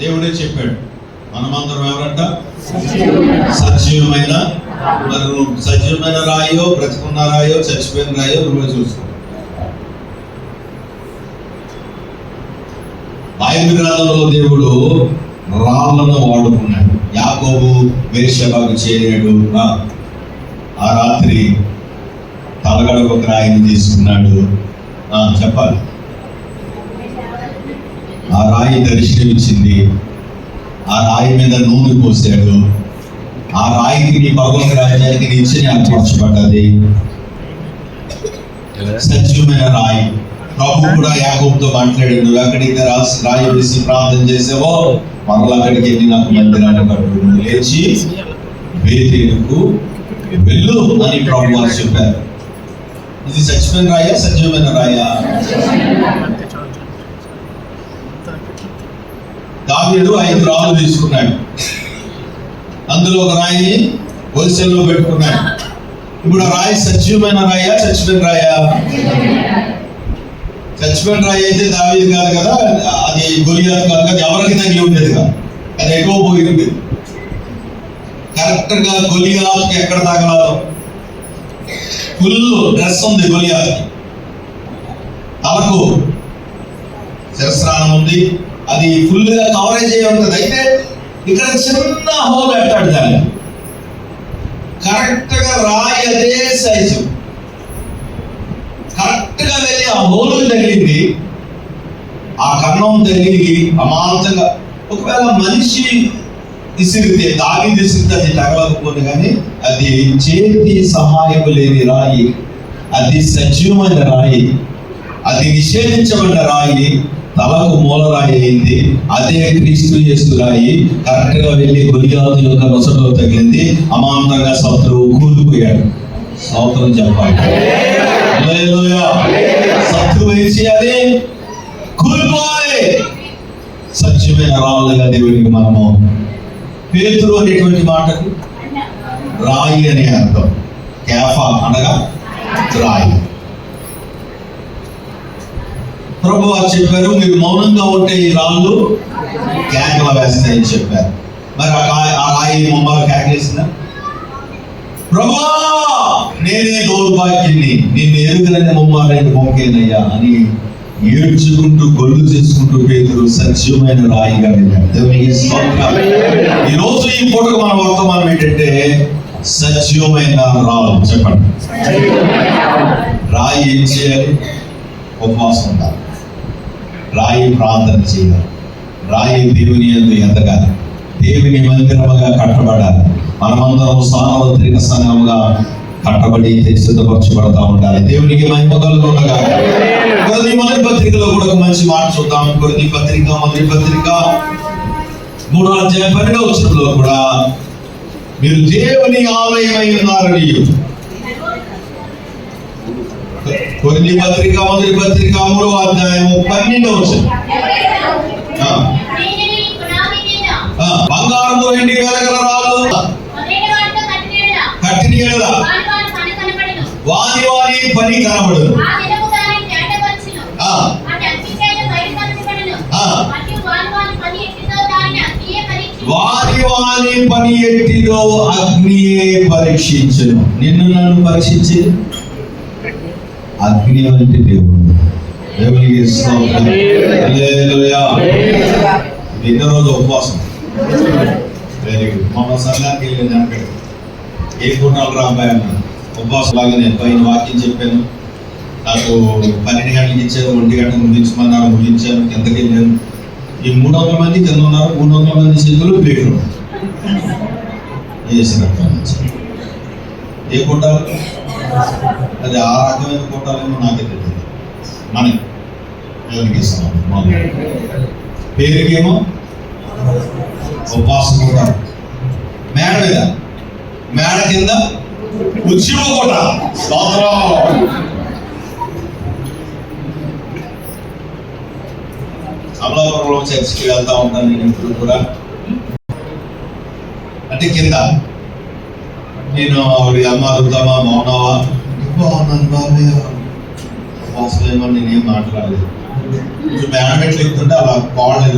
దేవుడే చెప్పాడు, మనమందరం ఎవరంట? సజీవమైన. మరి నువ్వు సజీవమైన రాయో, బ్రతికున్న రాయో, చచ్చిపోయిన రాయో నువ్వే చూసుకో. బైబిల్ గ్రంథంలో దేవుడు రాళ్లను వాడుకున్నాడు. యాకోబు బెర్షెబాకు చేరాడు. ఆ రాత్రి తలగడకు ఒక రాయిని తీసుకున్నాడు. చెప్పాలి. ఆ రాయి దర్శనమిచ్చింది. ఆ రాయి మీద నూనె పోసాడు. ఆ రాయికి నీ పరలోక రాజ్యానికి నిచ్చెన ఏర్పరచబడ్డది. సత్యమైన రాయి. ప్రభు కూడా యాకోబుతో మాట్లాడాడు, నువ్వు ఎక్కడికి రాయి వేసి ప్రార్థన చేసావో మరలా అక్కడికి వెళ్ళి నాకు మందిరాన్ని కట్టు, నువ్వు లేచి బేతేలుకు వెళ్ళు అని ప్రభు వారు చెప్పారు. ఇది సత్యమైన రాయా, సత్యమైన రాయా? దావీదు 5 రాళ్ళు తీసుకున్నాడు. అందులో ఒక రాయిని గొలుసులో పెట్టుకున్నాడు. ఇప్పుడు ఆ రాయి సత్యమైన రాయా, చచ్చిపోయిన రాయా? చచ్చిపోయిన రాయి అయితే దావీదు కాదు కదా, అది గొలియాతు కాదు కదా, ఎవరికి తగిలి ఉండేది కాదు, అది ఎక్కువ పోయి ఉండేది. కరెక్ట్ గా గొలియాతుకి ఎక్కడ తగలదు? ఫుల్ డ్రెస్ ఉంది గొలియాతుకి, తలకు శిరస్నానం ఉంది, అది ఫుల్ గా కవరేజ్ అయ్యి ఉంటుంది. అయితే ఇక్కడ చిన్న హోల్ పెట్టాడు దాన్ని. కరెక్ట్ గా రాయి అదే సైజు కరెక్ట్ గా వెళ్ళి ఆ హోల్ తగిలింది. ఆ కన్నం తగిలి అమాంతంగా, ఒకవేళ మనిషి విసిరితే, దావీదు విసిరితే అది తగలకపోతే కానీ అది చేతి సహాయం లేని రాయి, అది సజీవమైన రాయి, అది నిషేధించబడిన రాయి, తలకు మూలరాయి అయింది. అదే క్రీస్తు యేసు రాయి కరెక్ట్ గా వెళ్ళి గొలియాతు యొక్క నొసలో తగిలింది. అమాంతంగా శత్రువు కూలిపోయాడు. స్తోత్రం చెప్పాలి. శత్రువు ఏం చేయాలి? కూలిపోయి సత్యమైన రాళ్ళుగా దేవునికి మనము. పేతురు అనేటువంటి మాటకు రాయి అనే అర్థం. కేఫా అనగా రాయి. ప్రభు వారు చెప్పారు, మీరు మౌనంగా ఉంటే ఈ రాళ్ళు కేకలు వేస్తాయని చెప్పారు. మరి ఆ రాయి మమ్మల్ని కేకలేసిందా? ప్రభా, నేనే దౌర్భాగ్యుని, నిన్ను ఎరుగలని మమ్మాలని మొక్కేనయ్యా అని ఏడ్చుకుంటూ గొల్లు చేసుకుంటూ పేతురు సత్యమైన రాయిగా వెళ్ళాడు. దేవునికి స్తోత్రం. ఈ రోజు ఈ పూటకు మన వర్తమానం ఏంటంటే సత్యమైన రాళ్ళు. చెప్పండి, రాయి ఏం చేయాలి? ఉపవాసం ఉండాలి. రాయి ప్రార్థన చేయాలి. రాయి దేవుని యందు ఎదగాలి. దేవుని మందిరముగా కట్టబడాలి. మనమందరం సార్వత్రిక సంఘముగా కట్టబడి సిద్ధపరచబడతా ఉండాలి. దేవునికి మహిమ కలుగునుగా. మొదటి పత్రికలో కూడా ఒక మంచి మాట చూద్దాం. మొదటి పత్రిక 3వ అధ్యాయం 12వ వచనంలో కూడా మీరు దేవుని ఆలయమై ఉన్నారని. మొదటి పత్రిక 3వ అధ్యాయం 12వ వచనం. బంగారంతో వెండి వెలగల రాళ్ళు కట్టిన యెడల వాని వాని పని కనబడదు. వాని వాని పని ఎట్టిదో అగ్నియే పరీక్షించును. నిన్ను నన్ను పరీక్షించి అగ్ని వంటి దేవుడు. దేవునికి స్తోత్రం. హల్లెలూయా. నిన్న రోజు ఉపవాసం. Very good. మొన్న సంఘానికి వెళ్ళింది. అక్కడ ఏ కూటాలు రాబాయి అన్నాను. ఉపవాసం లాగా నేను పైన వాక్యం చెప్పాను. నాకు 12 గంటలకు ఇచ్చారు, 1 గంటకు ముగించమన్నారు, ముగించాను. కిందకి వెళ్ళాను. ఈ 300 మంది కింద ఉన్నారు. 300 మంది చేతులు ప్లేట్లు వేసినట్టు. ఏ కూటాలు? అది ఆ రకమైన కూటాలేమో నాకే తెలియదు. మనకి ఎవరికి ఇస్తాం పేరుకేమో ఉపవాసం కూడా. మేడ మీద, మేడ కింద ఉద్యమ కూడా. అమలాపురంలో చర్చికి వెళ్తా ఉంటాను నేను ఇప్పుడు కూడా. అంటే కింద నేను ఆవిడ అమ్మ అడుగుతామా, బాగున్నావా? బాగున్నాను బాబయ్య. ఉపవాసం ఏమో నేనేం మాట్లాడలేదు. మేడ మెట్లు ఎక్కుతుంటే అలా బాగుండేది.